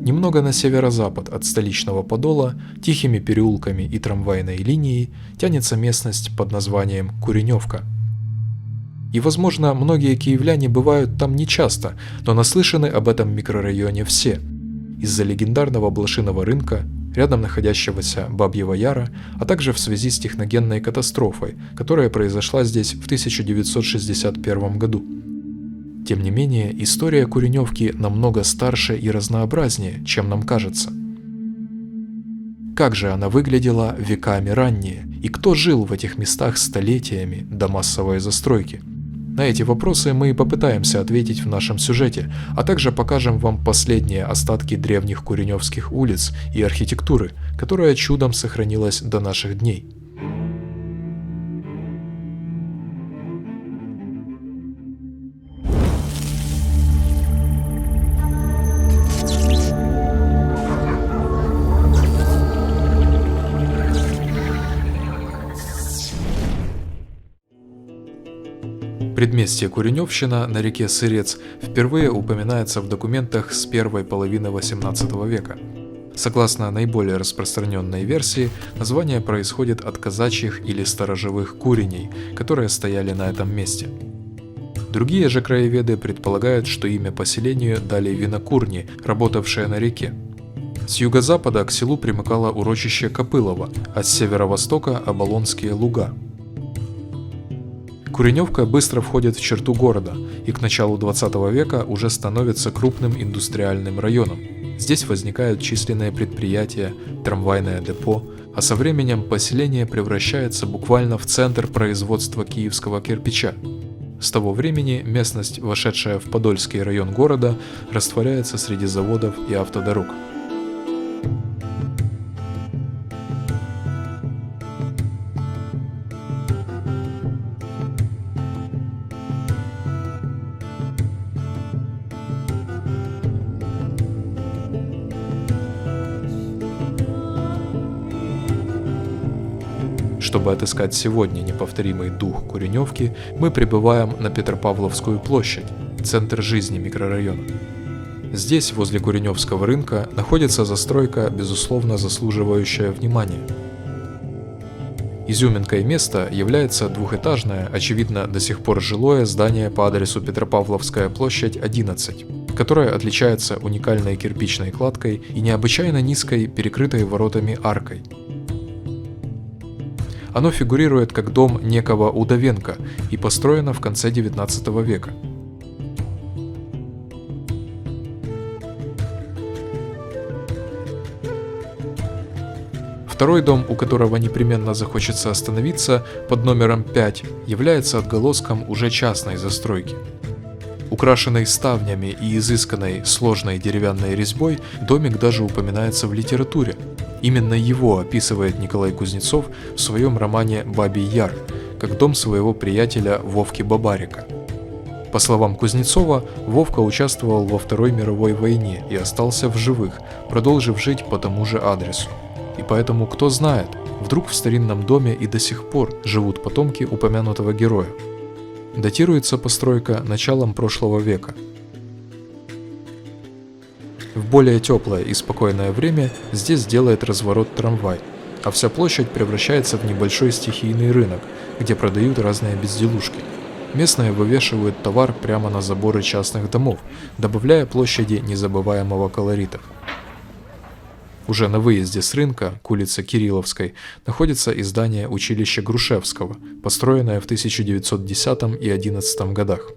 Немного на северо-запад от столичного Подола, тихими переулками и трамвайной линией тянется местность под названием Куреневка. И, возможно, многие киевляне бывают там нечасто, но наслышаны об этом микрорайоне все. Из-за легендарного блошиного рынка, рядом находящегося Бабьего Яра, а также в связи с техногенной катастрофой, которая произошла здесь в 1961 году. Тем не менее, история Куреневки намного старше и разнообразнее, чем нам кажется. Как же она выглядела веками ранее, и кто жил в этих местах столетиями до массовой застройки? На эти вопросы мы и попытаемся ответить в нашем сюжете, а также покажем вам последние остатки древних куреневских улиц и архитектуры, которая чудом сохранилась до наших дней. Предместье Куреневщина на реке Сырец впервые упоминается в документах с первой половины XVIII века. Согласно наиболее распространенной версии, название происходит от казачьих или сторожевых куреней, которые стояли на этом месте. Другие же краеведы предполагают, что имя поселению дали винокурни, работавшие на реке. С юго-запада к селу примыкало урочище Копылово, а с северо-востока – Оболонские луга. Куреневка быстро входит в черту города и к началу 20 века уже становится крупным индустриальным районом. Здесь возникают численные предприятия, трамвайное депо, а со временем поселение превращается буквально в центр производства киевского кирпича. С того времени местность, вошедшая в Подольский район города, растворяется среди заводов и автодорог. Чтобы отыскать сегодня неповторимый дух Куреневки, мы прибываем на Петропавловскую площадь, центр жизни микрорайона. Здесь, возле Куреневского рынка, находится застройка, безусловно заслуживающая внимания. Изюминкой места является двухэтажное, очевидно до сих пор жилое здание по адресу Петропавловская площадь, 11, которое отличается уникальной кирпичной кладкой и необычайно низкой, перекрытой воротами аркой. Оно фигурирует как дом некого Удовенко и построено в конце XIX века. Второй дом, у которого непременно захочется остановиться, под номером 5, является отголоском уже частной застройки. Украшенный ставнями и изысканной сложной деревянной резьбой, домик даже упоминается в литературе. Именно его описывает Николай Кузнецов в своем романе «Бабий Яр», как дом своего приятеля Вовки Бабарика. По словам Кузнецова, Вовка участвовал во Второй мировой войне и остался в живых, продолжив жить по тому же адресу. И поэтому, кто знает, вдруг в старинном доме и до сих пор живут потомки упомянутого героя. Датируется постройка началом прошлого века. В более теплое и спокойное время здесь делает разворот трамвай, а вся площадь превращается в небольшой стихийный рынок, где продают разные безделушки. Местные вывешивают товар прямо на заборы частных домов, добавляя площади незабываемого колорита. Уже на выезде с рынка, к улице Кирилловской, находится и здание училища Грушевского, построенное в 1910 и 11 годах.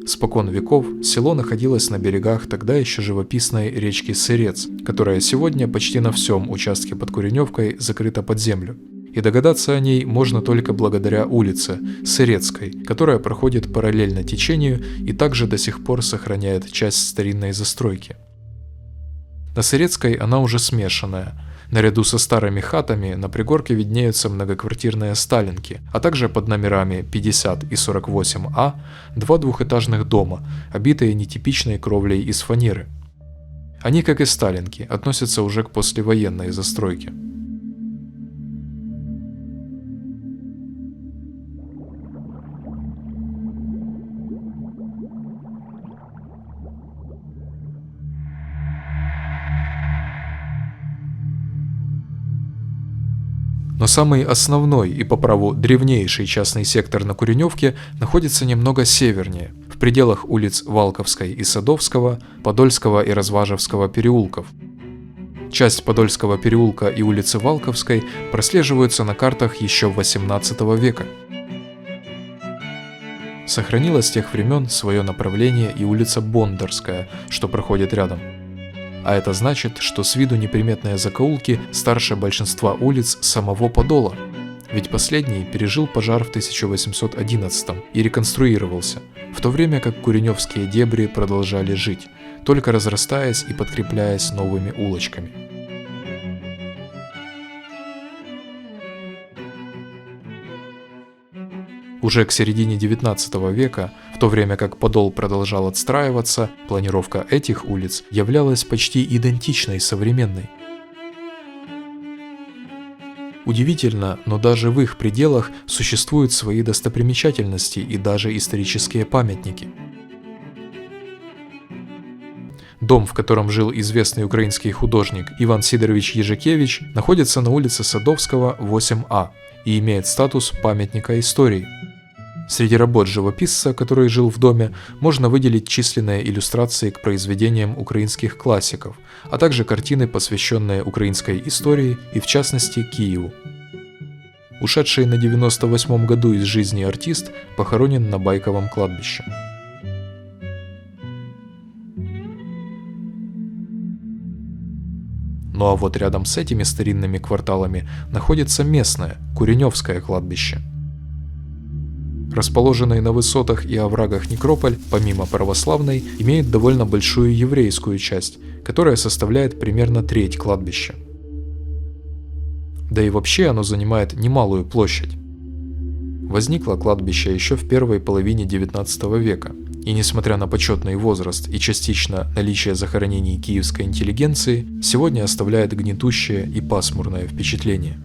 Спокон веков село находилось на берегах тогда еще живописной речки Сырец, которая сегодня почти на всем участке под Куреневкой закрыта под землю. И догадаться о ней можно только благодаря улице Сырецкой, которая проходит параллельно течению и также до сих пор сохраняет часть старинной застройки. На Сырецкой она уже смешанная. Наряду со старыми хатами на пригорке виднеются многоквартирные сталинки, а также под номерами 50 и 48А два двухэтажных дома, обитые нетипичной кровлей из фанеры. Они, как и сталинки, относятся уже к послевоенной застройке. Но самый основной и по праву древнейший частный сектор на Куреневке находится немного севернее, в пределах улиц Валковской и Садовского, Подольского и Разважевского переулков. Часть Подольского переулка и улицы Валковской прослеживаются на картах еще XVIII века. Сохранила с тех времен свое направление и улица Бондарская, что проходит рядом. А это значит, что с виду неприметные закоулки старше большинства улиц самого Подола, ведь последний пережил пожар в 1811 и реконструировался, в то время как куреневские дебри продолжали жить, только разрастаясь и подкрепляясь новыми улочками. Уже к середине XIX века, в то время как Подол продолжал отстраиваться, планировка этих улиц являлась почти идентичной современной. Удивительно, но даже в их пределах существуют свои достопримечательности и даже исторические памятники. Дом, в котором жил известный украинский художник Иван Сидорович Ежикевич, находится на улице Садовского, 8А и имеет статус памятника истории. Среди работ живописца, который жил в доме, можно выделить численные иллюстрации к произведениям украинских классиков, а также картины, посвященные украинской истории и, в частности, Киеву. Ушедший на 98-м году из жизни артист похоронен на Байковом кладбище. Ну а вот рядом с этими старинными кварталами находится местное, Куреневское кладбище. Расположенный на высотах и оврагах некрополь, помимо православной, имеет довольно большую еврейскую часть, которая составляет примерно треть кладбища. Да и вообще оно занимает немалую площадь. Возникло кладбище еще в первой половине XIX века, и несмотря на почетный возраст и частично наличие захоронений киевской интеллигенции, сегодня оставляет гнетущее и пасмурное впечатление.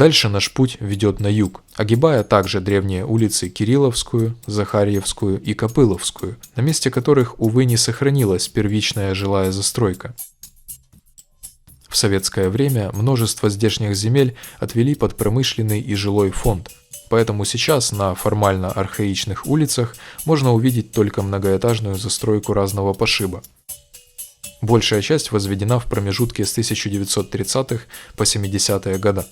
Дальше наш путь ведет на юг, огибая также древние улицы Кирилловскую, Захарьевскую и Копыловскую, на месте которых, увы, не сохранилась первичная жилая застройка. В советское время множество здешних земель отвели под промышленный и жилой фонд, поэтому сейчас на формально архаичных улицах можно увидеть только многоэтажную застройку разного пошиба. Большая часть возведена в промежутке с 1930-х по 70-е годы.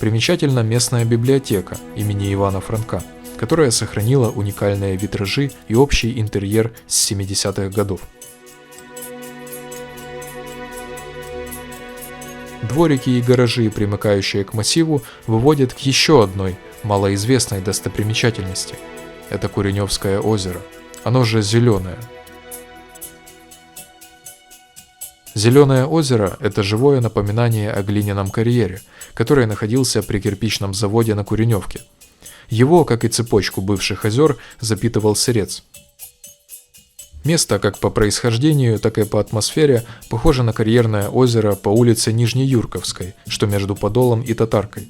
Примечательна местная библиотека имени Ивана Франка, которая сохранила уникальные витражи и общий интерьер с 70-х годов. Дворики и гаражи, примыкающие к массиву, выводят к еще одной, малоизвестной достопримечательности. Это Куреневское озеро, оно же Зеленое. Зеленое озеро – это живое напоминание о глиняном карьере, который находился при кирпичном заводе на Куреневке. Его, как и цепочку бывших озер, запитывал сырец. Место как по происхождению, так и по атмосфере похоже на карьерное озеро по улице Нижнеюрковской, что между Подолом и Татаркой.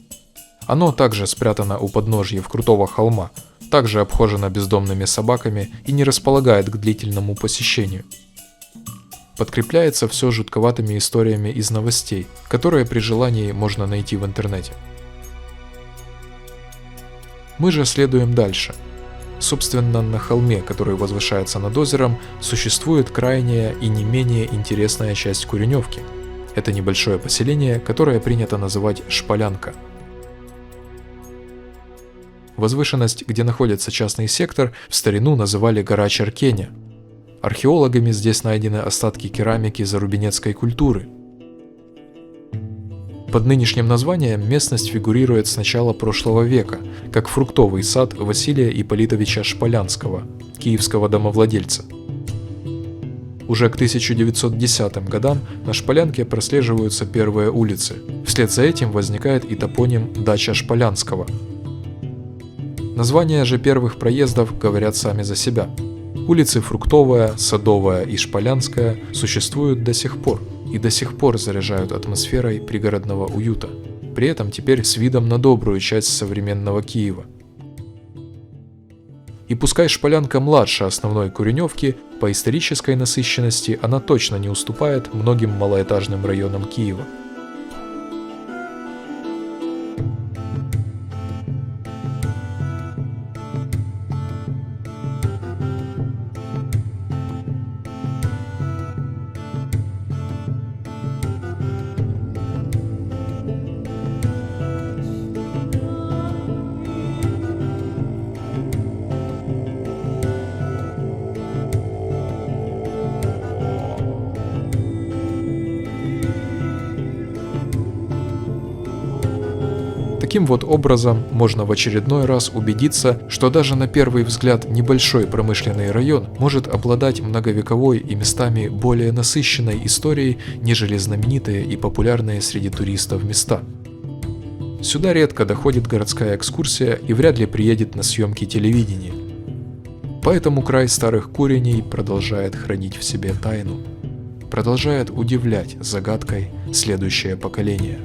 Оно также спрятано у подножьев крутого холма, также обхожено бездомными собаками и не располагает к длительному посещению. Подкрепляется все жутковатыми историями из новостей, которые при желании можно найти в интернете. Мы же следуем дальше. Собственно, на холме, который возвышается над озером, существует крайняя и не менее интересная часть Куреневки. Это небольшое поселение, которое принято называть Шполянка. Возвышенность, где находится частный сектор, в старину называли гора Черкеня. Археологами здесь найдены остатки керамики зарубинецкой культуры. Под нынешним названием местность фигурирует с начала прошлого века, как фруктовый сад Василия Ипполитовича Шполянского, киевского домовладельца. Уже к 1910 годам на Шполянке прослеживаются первые улицы. Вслед за этим возникает и топоним «Дача Шполянского». Названия же первых проездов говорят сами за себя. Улицы Фруктовая, Садовая и Шполянская существуют до сих пор и до сих пор заряжают атмосферой пригородного уюта, при этом теперь с видом на добрую часть современного Киева. И пускай Шполянка младше основной Куреневки, по исторической насыщенности она точно не уступает многим малоэтажным районам Киева. Таким вот образом, можно в очередной раз убедиться, что даже на первый взгляд небольшой промышленный район может обладать многовековой и местами более насыщенной историей, нежели знаменитые и популярные среди туристов места. Сюда редко доходит городская экскурсия и вряд ли приедет на съемки телевидения. Поэтому край старых Куреней продолжает хранить в себе тайну, продолжает удивлять загадкой следующее поколение.